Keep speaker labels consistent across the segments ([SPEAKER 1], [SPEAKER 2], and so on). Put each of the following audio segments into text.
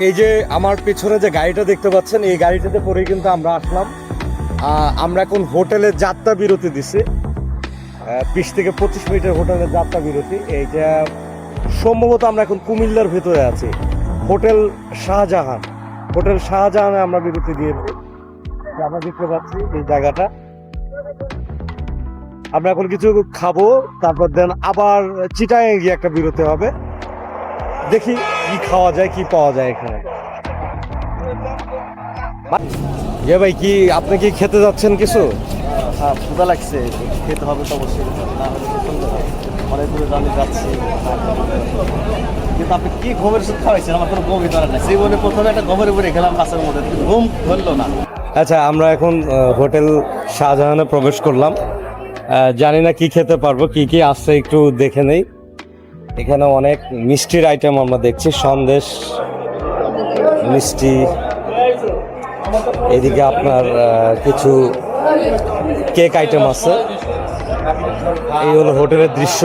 [SPEAKER 1] এই যে আমার পেছনে যে গাড়িটা দেখতে পাচ্ছেন, এই গাড়িটাতে পরেই কিন্তু আমরা আসলাম। আমরা এখন হোটেলের যাত্রা বিরতি দিছি, 20 থেকে 25 মিনিটের হোটেলের যাত্রা বিরতি। এইটা সম্ভবত আমরা এখন কুমিল্লার ভেতরে আছি, হোটেল শাহজাহান। হোটেল শাহজাহানে আমরা বিরতি দিয়েছি। আমরা দেখতে পাচ্ছি এই জায়গাটা। আমরা এখন কিছু খাবো, তারপর দেন আবার চিটাগাঙে গিয়ে একটা বিরতি হবে। দেখি কি খাওয়া যায়, কি পাওয়া যায় এখানে। ইয়ে ভাই, কি আপনি কি খেতে যাচ্ছেন কিছু?
[SPEAKER 2] হ্যাঁ, ক্ষুধা লাগছে, খেতে হবে তো অবশ্যই, না হলে তো সুন্দর হয়। অনেক দূরে আমি যাচ্ছি, কিন্তু আপনি কি গমের সুদ খাওয়াইছেন? আমার কোনো গমই ধরে না। জীবনে প্রথমে একটা গমের উপরে খেলাম বাসের মধ্যে, কিন্তু ঘুম ধরলো না।
[SPEAKER 1] আচ্ছা, আমরা এখন হোটেল শাহজাহানে প্রবেশ করলাম। জানি না কি খেতে পারবো, কি কি আসছে একটু দেখে নেই। এখানে অনেক মিষ্টির আইটেম আমরা দেখছি, সন্দেশ, মিষ্টি। এদিকে আপনার কিছু কেক আইটেম আছে। এই হলো হোটেলের দৃশ্য।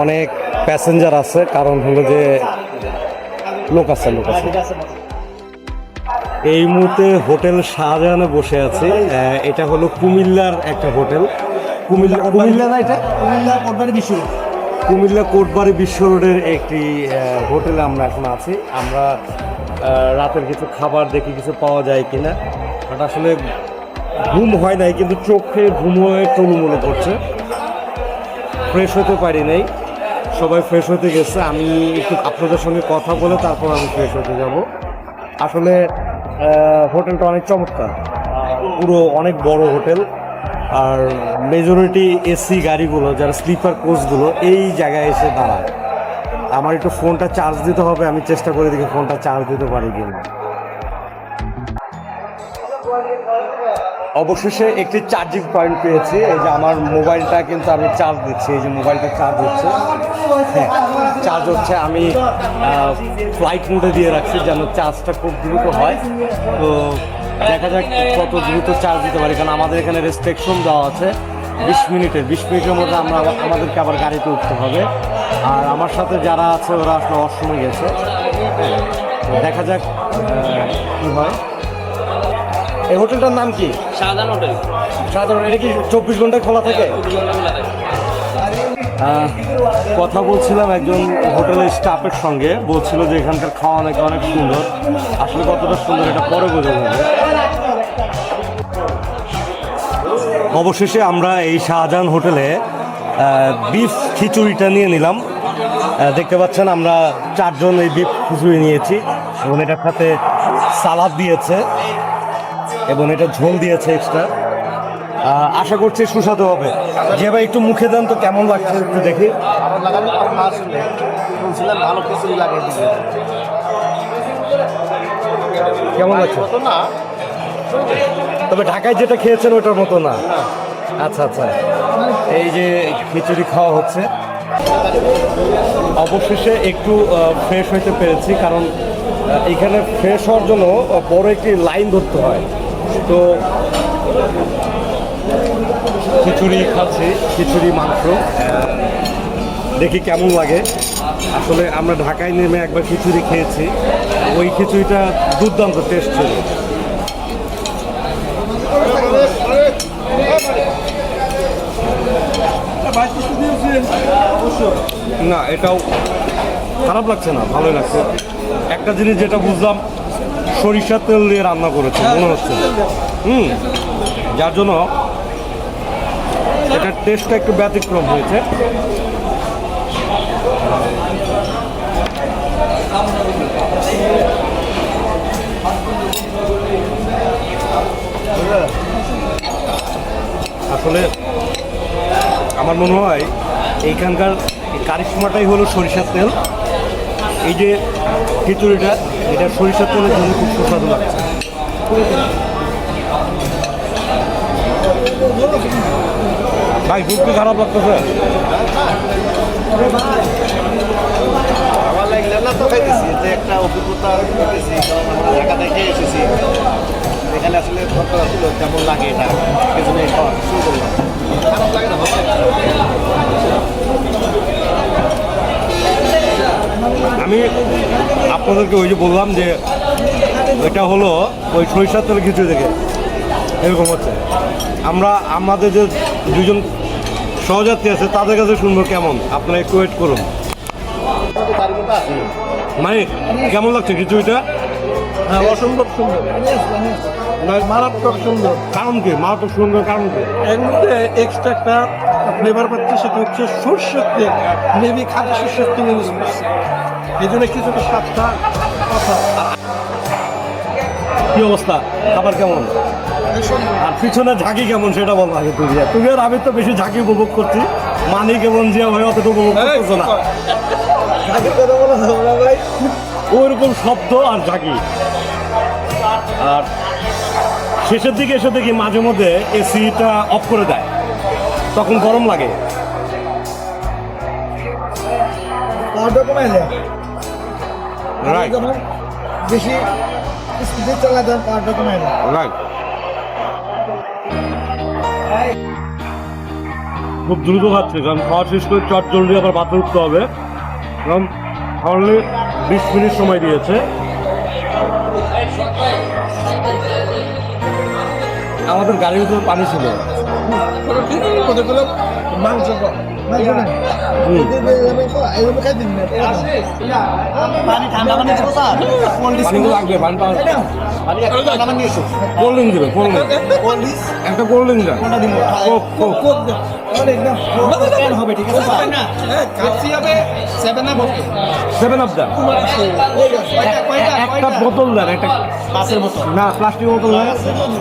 [SPEAKER 1] অনেক প্যাসেঞ্জার আছে, কারণ হলো যে লোক আছে। এই মুহূর্তে হোটেল শাহজাহানে বসে আছি। এটা হলো কুমিল্লার একটা হোটেল। কুমিল্লা না, এটা কুমিল্লা কোটবাড়ি বিশ্ব রোডের একটি হোটেলে আমরা এখন আছি। আমরা রাতের কিছু খাবার দেখি কিছু পাওয়া যায় কিনা। বাট আসলে ঘুম হয় নাই, কিন্তু চোখে ঘুম হয়ে টলুমলো করছে। ফ্রেশ হতে পারি নাই, সবাই ফ্রেশ হতে গেছে। আমি একটু আপনাদের সঙ্গে কথা বলে তারপর আমি ফ্রেশ হতে যাব। আসলে হোটেলটা অনেক চমৎকার, পুরো অনেক বড় হোটেল। আর মেজরিটি এসি গাড়িগুলো, যারা স্লিপার কোচগুলো, এই জায়গায় এসে দাঁড়ায়। আমার একটু ফোনটা চার্জ দিতে হবে, আমি চেষ্টা করে দেখি ফোনটা চার্জ দিতে পারি কিনা। অবশেষে একটি চার্জিং পয়েন্ট পেয়েছি। এই যে আমার মোবাইলটা কিন্তু আমি চার্জ দিচ্ছি, এই যে মোবাইলটা চার্জ হচ্ছে। হ্যাঁ, চার্জ হচ্ছে। আমি ফ্লাইট মোডে দিয়ে রাখছি যেন চার্জটা খুব দ্রুত হয়। তো দেখা যাক কত দ্রুত চার্জ দিতে পারি, কারণ আমাদের এখানে রেস্ট্রিকশন দেওয়া আছে 20 মিনিটের মধ্যে আমাদেরকে আবার গাড়িতে উঠতে হবে। আর আমার সাথে যারা আছে ওরা আসলে অসময় গেছে। দেখা যাক কি হয়। এই হোটেলটার নাম কি?
[SPEAKER 3] শাহজাহান হোটেল।
[SPEAKER 1] সাধারণ এটা কি 24 ঘন্টায় খোলা থাকে? কথা বলছিলাম একজন হোটেলের স্টাফের সঙ্গে, বলছিল যে এখানকার খাওয়া অনেক অনেক সুন্দর। আসলে কতটা সুন্দর এটা পরে বোঝা যাবে। অবশেষে আমরা এই শাহজাহান হোটেলে বিফ খিচুড়িটা নিয়ে নিলাম। দেখতে পাচ্ছেন আমরা 4 জন এই বিফ খিচুড়ি নিয়েছি, এবং এটার সাথে সালাদ দিয়েছে এবং এটা ঝোল দিয়েছে এক্সট্রা। আশা করছি সুস্বাদু হবে। যে ভাই একটু মুখে দেন তো, কেমন লাগছে একটু দেখি।
[SPEAKER 2] ভালো কিছু লাগে,
[SPEAKER 1] কেমন লাগছে? তবে ঢাকায় যেটা খেয়েছেন ওটার মতো না। আচ্ছা আচ্ছা, এই যে খিচুড়ি খাওয়া হচ্ছে। অবশেষে একটু ফ্রেশ হইতে পেরেছি, কারণ এখানে ফ্রেশ হওয়ার জন্য বড় একটি লাইন ধরতে হয়। তো খিচুড়ি খাচ্ছি, খিচুড়ি মাংস, দেখি কেমন লাগে। আসলে আমরা ঢাকায় নেমে একবার খিচুড়ি খেয়েছি, ওই খিচুড়িটা দুর্দান্ত টেস্ট ছিল। না, এটাও খারাপ লাগছে না, ভালোই লাগছে। একটা জিনিস যেটা বুঝলাম, সরিষার তেল দিয়ে রান্না করেছে মনে হচ্ছে। যার জন্য এটার টেস্টটা একটু ব্যতিক্রম হয়েছে। আসলে আমার মনে হয় এইখানকার কারিশমাটাই হলো সরিষার তেল। এই যে খিচুড়িটা, এটা সরিষার তেলের জন্য খুব সুস্বাদু লাগছে। ভাই, খুব কি খারাপ লাগতেছে?
[SPEAKER 2] আমার লাগলে না তো খাইতেছি, যে একটা অভিজ্ঞতা পেয়েছি, ঢাকা থেকে এসেছি। এখানে আসলে কেমন লাগে এটা, এই জন্য খাওয়া শুরু করলাম। খারাপ লাগে না, ভালো লাগে।
[SPEAKER 1] আমি আপনাদেরকে ওই যে বললাম যে এটা হলো ওই সরিষার তেলের খিচুড়ি থেকে এরকম হচ্ছে। আমরা আমাদের যে দুজন সহযাত্রী আছে তাদের কাছে শুনবো কেমন, আপনারা একটু ওয়েট করুন। মানে কেমন লাগছে খিচুড়িটা?
[SPEAKER 3] হ্যাঁ, অসম্ভব সুন্দর, মারাত্মক সুন্দর।
[SPEAKER 1] কারণ কি মারাত্মক সুন্দর? কারণ কি?
[SPEAKER 3] এর মধ্যে এক্সট্রা একটা ফ্লেভার পাচ্ছে, সেটা হচ্ছে সর্ষের তেল, মেবি খাঁটি সর্ষের তেল ইউজ করছে, এই জন্য কিছুটা স্বাদটা কথা।
[SPEAKER 1] কি অবস্থা, খাবার কেমন? আর পিছনে ঝাঁকি কেমন সেটা বল আগে। তুমি আর আমি তো বেশি ঝাঁকি উপভোগ করছি, মানি কেমন যে ভাই অতটুকু উপভোগ করছো না। ওইরকম শব্দ আর ঝাঁকি। আর শেষের দিকে এসে দেখি মাঝে মধ্যে এসিটা অফ করে দেয়, তখন গরম লাগে। রাইট
[SPEAKER 3] বেশি স্পিডে চালাতে পাওয়ারটা কমায় না।
[SPEAKER 1] রাইট। খুব দ্রুত খাচ্ছে, কারণ খাওয়া শেষ করে চট জলদি আবার বাথরুম উঠতে হবে, কারণ অনলি 20 মিনিট সময় দিয়েছে। আমাদের গাড়ির ভিতরে পানি ছিল।
[SPEAKER 3] মাংস পানি ঠান্ডা পানি
[SPEAKER 1] পানি লাগবে, পানি পাওয়া কোল্ড ড্রিঙ্ক দেবে, কোল্ড ড্রিঙ্ক একটা কোল্ড ড্রিঙ্ক দেন।
[SPEAKER 3] হবে, ঠিক আছে।
[SPEAKER 1] 7 আপ দেন, একটা বোতল দেন, একটা
[SPEAKER 3] পাঁচের বোতল
[SPEAKER 1] না প্লাস্টিক বোতল দেন,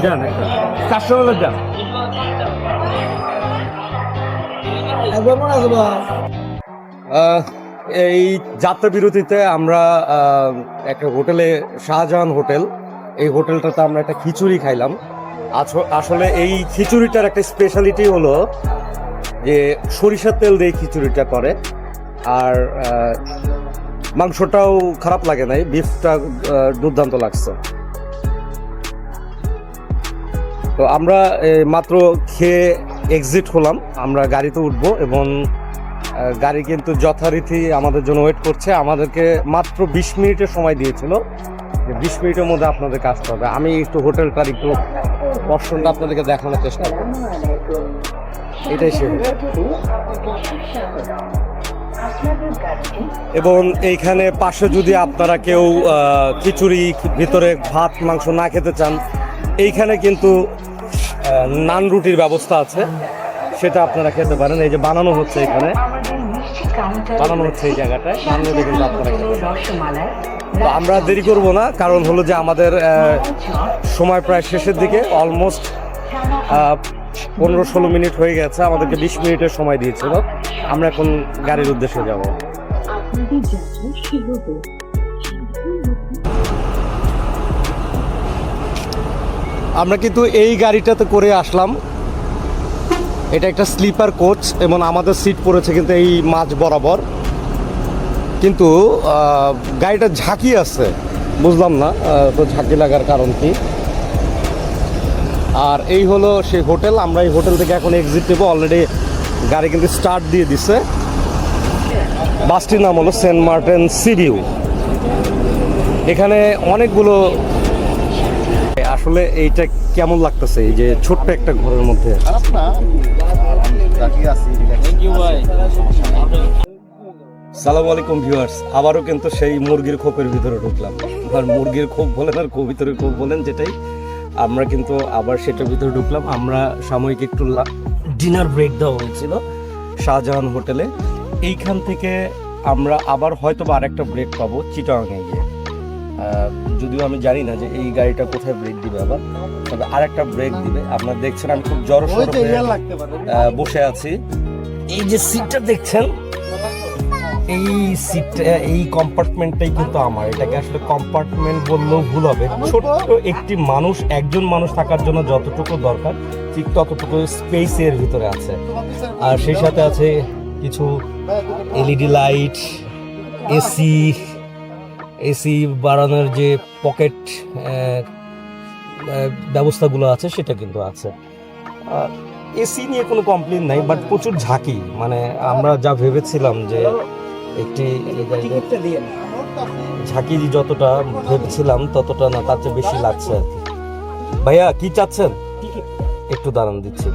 [SPEAKER 1] দেন একটা 400 ml দেন। এই যাত্রা বিরতিতে আমরা একটা হোটেলে, শাহজাহান হোটেল, এই হোটেলটাতে আমরা একটা খিচুড়ি খাইলাম। আসলে এই খিচুড়িটার একটা স্পেশালিটি হলো যে সরিষার তেল দিয়ে খিচুড়িটা করে, আর মাংসটাও খারাপ লাগে নাই, বিফটা দুর্দান্ত লাগছে। তো আমরা মাত্র খেয়ে এক্সিট হলাম, আমরা গাড়িতে উঠবো এবং গাড়ি কিন্তু যথারীতি আমাদের জন্য ওয়েট করছে। আমাদেরকে মাত্র 20 মিনিটের সময় দিয়েছিল, যে 20 মিনিটের মধ্যে আপনাদেরকে আসতে হবে। আমি একটু হোটেলটার একটু দর্শনটা আপনাদেরকে দেখানোর চেষ্টা করব। এটাই সে এবং এইখানে পাশে যদি আপনারা কেউ খিচুড়ি ভিতরে ভাত মাংস না খেতে চান, এইখানে কিন্তু নান রুটির ব্যবস্থা আছে, সেটা আপনারা খেতে পারেন। এই যে বানানো হচ্ছে, এখানে বানানো হচ্ছে এই জায়গাটায় নান রুটি কিন্তু আপনারা খেতে পারেন। তো আমরা দেরি করব না, কারণ হলো যে আমাদের সময় প্রায় শেষের দিকে, অলমোস্ট 15-16 মিনিট হয়ে গেছে। আমাদেরকে 20 মিনিটের সময় দিয়েছিল। আমরা এখন গাড়ির উদ্দেশ্যে যাব। আমরা কিন্তু এই গাড়িটাতে করে আসলাম। এটা একটা স্লিপার কোচ এবং আমাদের সিট পড়েছে কিন্তু এই মাঝ বরাবর, কিন্তু গাড়িটা ঝাঁকি আছে, বুঝলাম না তো ঝাঁকি লাগার কারণ কি। আর এই হলো সেই হোটেল। আমরা এই হোটেল থেকে এখন এক্সিট দেবো। অলরেডি গাড়ি কিন্তু স্টার্ট দিয়ে দিছে। বাসটির নাম হলো সেন্ট মার্টিন সি ভিউ। এখানে অনেকগুলো, আসলে এইটা কেমন লাগতেছে এই যে ছোট্ট একটা ঘরের মধ্যে? সালাম আলাইকুম ভিউয়ার্স, আবারও কিন্তু সেই মুরগির খোপের ভিতরে ঢুকলাম। আর মুরগির খোপ বলেন আর ভিতরে খোপ বলেন, যেটাই, আমরা কিন্তু আবার সেটার ভিতরে ঢুকলাম। আমরা সাময়িক একটু ডিনার ব্রেক দেওয়া হয়েছিল শাহজাহান হোটেলে। এইখান থেকে আমরা আবার হয়তো বা আরেকটা ব্রেক পাবো চিটাগাংয়ে গিয়ে। যদিও আমি জানি না যে এই গাড়িটা কোথায় ব্রেক দিবে, আবার তবে আরেকটা ব্রেক দিবে। আপনারা দেখছেন আমি খুব জড়সড় বসে আছি। এই যে সিটটা দেখছেন, এই সিটটা, এই কম্পার্টমেন্টটাই কিন্তু আমার। এটাকে আসলে কম্পার্টমেন্ট বললেও ভুল হবে। ছোট্ট একটি মানুষ, একজন মানুষ থাকার জন্য যতটুকু দরকার ঠিক ততটুকু স্পেস এর ভিতরে আছে। আর সেই সাথে আছে কিছু এলইডি লাইট, এসি বাড়ানোর যে পকেট ব্যবস্থাগুলো আছে সেটা কিন্তু আছে। এসি নিয়ে কোনো কমপ্লেন নাই, বাট প্রচুর ঝাঁকি। মানে আমরা যা ভেবেছিলাম যে একটি ঝাঁকি যতটা ভেবেছিলাম ততটা না, তার চেয়ে বেশি লাগছে আর কি। ভাইয়া কি চাচ্ছেন? একটু দাঁড়ান দিচ্ছি।